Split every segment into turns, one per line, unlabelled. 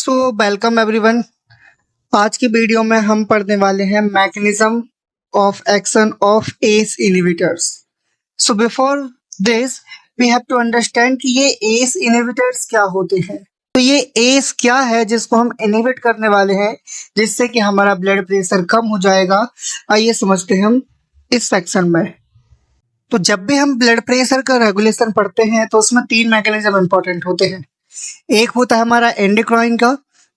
Welcome everyone. आज की video में हम पढ़ने वाले हैं mechanism of action of ACE inhibitors. So before this we have to understand कि ये एस इनहिबिटर्स क्या होते हैं। तो ये एस क्या है जिसको हम इनहिबिट करने वाले हैं जिससे कि हमारा ब्लड प्रेशर कम हो जाएगा। आइए समझते हैं हम इस सेक्शन में। तो जब भी हम ब्लड प्रेशर का रेगुलेशन पढ़ते हैं तो उसमें तीन मैकेनिज्म इंपॉर्टेंट होते हैं। एक होता है हमारा एंडोक्राइन का,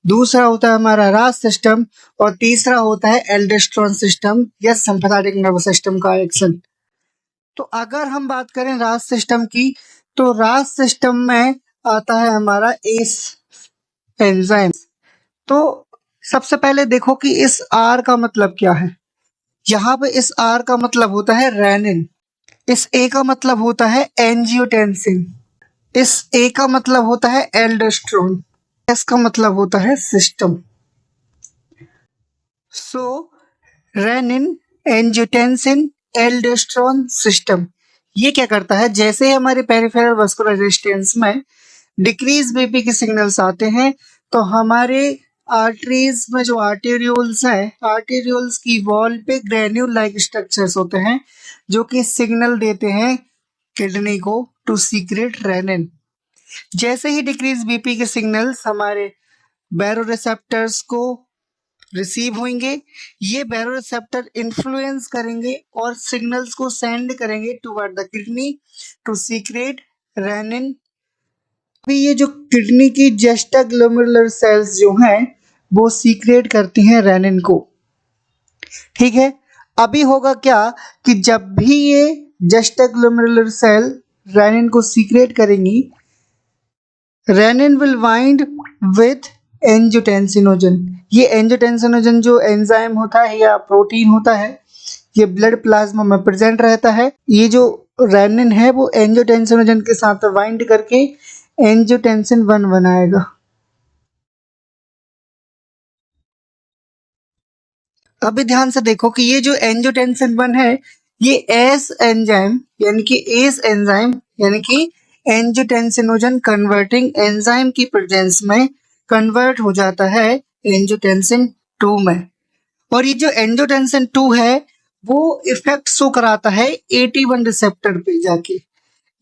दूसरा होता है हमारा रास सिस्टम और तीसरा होता है एल्डोस्टेरोन सिस्टम या सिंपैथेटिक नर्वस सिस्टम का एक्शन। तो अगर हम बात करें रास सिस्टम की तो रास सिस्टम में आता है हमारा एस एंजाइम। तो सबसे पहले देखो कि इस आर का मतलब क्या है। यहाँ पे इस आर का मतलब होता है रेनिन, इस ए का मतलब होता है एंजियोटेंसिन, इस ए का मतलब होता है एल्डोस्टेरोन, एस का मतलब होता है सिस्टम। सो रेनिन, एंजियोटेंसिन, एल्डोस्टेरोन सिस्टम ये क्या करता है, जैसे ही हमारे पेरिफेरल वास्कुलर रेजिस्टेंस में डिक्रीज बीपी के सिग्नल्स आते हैं तो हमारे आर्टरीज में जो आर्टेरियोल्स है, आर्टेरियोल्स की वॉल पे ग्रेन्यूल लाइक स्ट्रक्चर्स होते हैं जो कि सिग्नल देते हैं किडनी को टू सीक्रेट रेनिन। जैसे ही डिक्रीज बीपी के सिग्नल्स हमारे बैरोरिसेप्टर्स को रिसीव होंगे, ये बैरोरिसेप्टर इन्फ्लुएंस करेंगे और सिग्नल्स को सेंड करेंगे toward the kidney to secrete renin. अभी ये जो किडनी की जस्टाग्लोमेरुलर सेल्स जो हैं वो सीक्रेट करती हैं रेनिन को। ठीक है, अभी होगा क्या कि जब भी ये जस्टाग्लोमेरुलर सेल रेनिन को सीक्रेट करेंगी, renin will bind with angiotensinogen. ये एंजियोटेंसिनोजन जो एंजाइम होता है या प्रोटीन होता है, ये ब्लड प्लाज्मा में प्रेजेंट रहता है। ये जो रेनिन है वो एंजियोटेंसिनोजन के साथ बाइंड करके एंजियोटेंसिन 1 बनाएगा। अभी ध्यान से देखो कि ये जो एंजियोटेंसिन 1 है ये एस एंजाइम यानी कि एस एंजाइम यानी कि एंजियोटेंसिनोजन कन्वर्टिंग एंजाइम की प्रेजेंस में कन्वर्ट हो जाता है एंजियोटेंसिन 2 में। और ये जो एंजियोटेंसिन 2 है वो इफेक्ट शो कराता है AT1 रिसेप्टर पे जाके।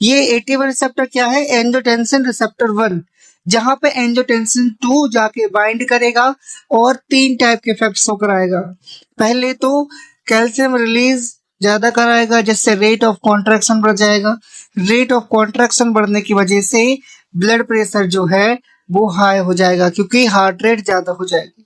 ये AT1 रिसेप्टर क्या है, एंजियोटेंसिन रिसेप्टर 1, जहां पे एंजियोटेंसिन 2 जाके बाइंड करेगा और तीन टाइप के इफेक्ट शो कराएगा। पहले तो कैल्शियम रिलीज ज्यादा कराएगा जिससे रेट ऑफ कॉन्ट्रैक्शन बढ़ जाएगा। रेट ऑफ कॉन्ट्रैक्शन बढ़ने की वजह से ब्लड प्रेशर जो है वो हाई हो जाएगा क्योंकि हार्ट रेट ज्यादा हो जाएगी।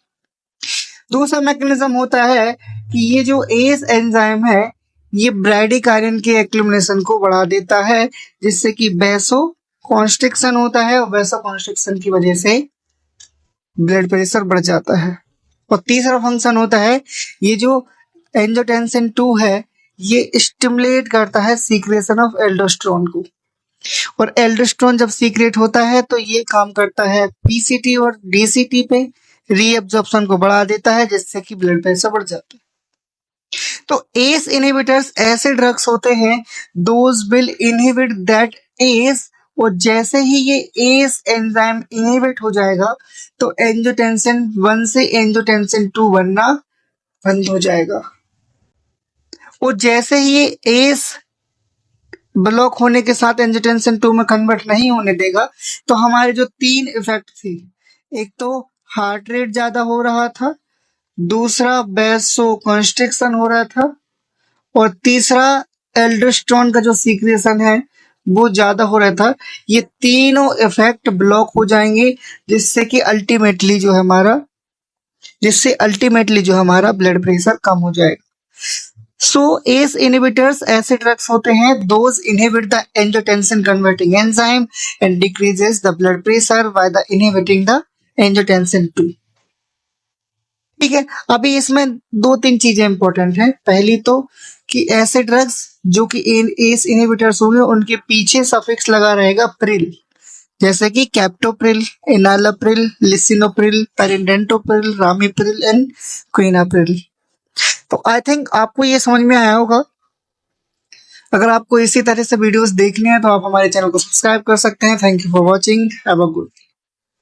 दूसरा मैकेनिज्म होता है कि ये जो एस एंजाइम है ये ब्रैडिकार्डिन के एक्युमुलेशन को बढ़ा देता है जिससे कि वैसो कॉन्स्ट्रिक्शन होता है और वैसो कॉन्स्ट्रिक्शन की वजह से ब्लड प्रेशर बढ़ जाता है। और तीसरा फंक्शन होता है ये जो एंजियोटेंसिन 2 है ये स्टिमुलेट करता है सीक्रेशन ऑफ एल्डोस्टेरोन को, और एल्डोस्टेरोन जब सीक्रेट होता है तो ये काम करता है पीसीटी और डीसीटी पे, रीअब्जॉर्प्शन को बढ़ा देता है जिससे कि ब्लड प्रेशर बढ़ जाता है। तो एस इनहिबिटर्स ऐसे ड्रग्स होते हैं those will inhibit that S, और जैसे ही ये एस एंजाइम इनहिबिट हो जाएगा तो एंजियोटेंसिन 1 से एंजियोटेंसिन 2 बनना बंद हो जाएगा। और जैसे ही ये एस ब्लॉक होने के साथ एंजियोटेंसिन 2 में कन्वर्ट नहीं होने देगा तो हमारे जो तीन इफेक्ट थी, एक तो हार्ट रेट ज्यादा हो रहा था, दूसरा वैसो कॉन्स्ट्रिक्शन हो रहा था, और तीसरा एल्डोस्टेरोन का जो सीक्रेशन है वो ज्यादा हो रहा था। ये तीनों इफेक्ट ब्लॉक हो जाएंगे जिससे अल्टीमेटली जो हमारा ब्लड प्रेशर कम हो जाएगा। सो एस इनहिबिटर्स ऐसे ड्रग्स होते हैं those inhibit the angiotensin converting enzyme and decreases the blood pressure by the inhibiting the angiotensin 2। ठीक है, अभी इसमें दो तीन चीजें इंपॉर्टेंट हैं। पहली तो कि ऐसे ड्रग्स जो कि एस इनहिबिटर्स होंगे उनके पीछे सफिक्स लगा रहेगा प्रिल, जैसे कि captopril, enalapril, lisinopril, perindopril, ramipril and quinapril. तो आई थिंक आपको ये समझ में आया होगा। अगर आपको इसी तरह से वीडियोस देखने हैं तो आप हमारे चैनल को सब्सक्राइब कर सकते हैं। Thank you for watching, have a good.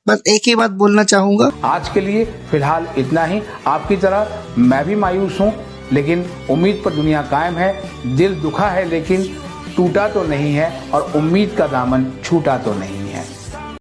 बस एक ही बात बोलना चाहूंगा,
आज के लिए फिलहाल इतना ही। आपकी तरह मैं भी मायूस हूँ, लेकिन उम्मीद पर दुनिया कायम है। दिल दुखा है लेकिन टूटा तो नहीं है, और उम्मीद का दामन छूटा तो नहीं है।